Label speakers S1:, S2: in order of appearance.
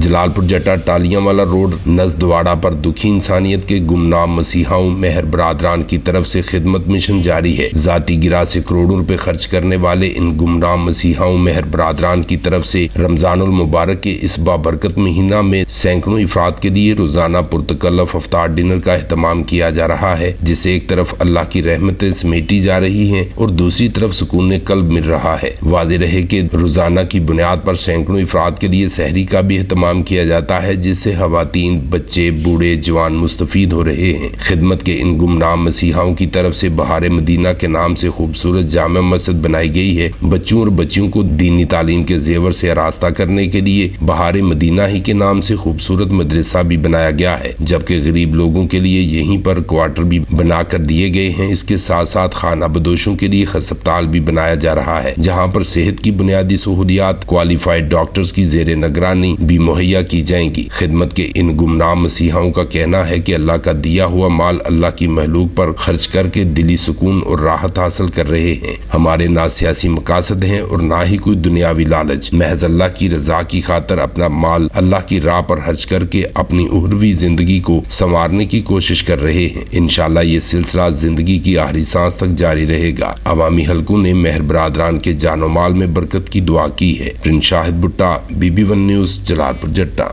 S1: जलालपुर जट्टा टालियांवाला रोड नजदवाड़ा पर दुखी इंसानियत के गुमनाम मसीहाओं मेहर बरादरान की तरफ से खिदमत मिशन जारी है। जाती गिरा से करोड़ों रुपए खर्च करने वाले इन गुमनाम मसीहाओं मेहर बरादरान की तरफ से रमजानुल मुबारक के इस बाबरकत महीना में सैकड़ों अफराद के लिए रोजाना पुरतकल्लफ इफ्तार डिनर का एहतमाम किया जा रहा है, जिसे एक तरफ अल्लाह की रहमतें समेटी जा रही हैं और दूसरी तरफ सुकून कल्ब मिल रहा है। वाज़ेह रहे कि रोजाना की बुनियाद पर सैकड़ों अफराद के लिए सहरी का भी एहतमाम किया जाता है, जिससे खवातीन, बच्चे, बूढ़े, जवान मुस्तफीद हो रहे हैं। खिदमत के इन गुमनाम मसीहाओं की तरफ से बहार मदीना के नाम से खूबसूरत जामा मस्जिद बनाई गई है। बच्चों और बच्चियों को दीनी तालीम के जेवर से आरास्ता करने के लिए बहार मदीना ही के नाम से खूबसूरत मदरसा भी बनाया गया है, जबकि गरीब लोगों के लिए यहीं पर क्वार्टर भी बना कर दिए गए हैं। इसके साथ साथ खाना बदोशों के लिए अस्पताल भी बनाया जा रहा है, जहाँ पर सेहत की बुनियादी सहूलियात क्वालिफाइड डॉक्टर्स की जेर निगरानी भी मुहैया की जाएंगी। खिदमत के इन गुमनाम मसीहाओं का कहना है कि अल्लाह का दिया हुआ माल अल्लाह की महलूक पर खर्च करके दिली सुकून और राहत हासिल कर रहे हैं। हमारे ना सियासी मकासद हैं और ना ही कोई दुनियावी लालच। महज अल्लाह की रजा की खातर अपना माल अल्लाह की राह पर खर्च करके अपनी उहरवी जिंदगी को संवारने की कोशिश कर रहे हैं। इंशाअल्लाह ये सिलसिला जिंदगी की आखिरी सांस तक जारी रहेगा। अवामी हलकों ने मेहर बरादरान के जानो माल में बरकत की दुआ की है। प्रिंस शाहिद भुट्टा, BB1 न्यूज़, जलालपुर जट्टा।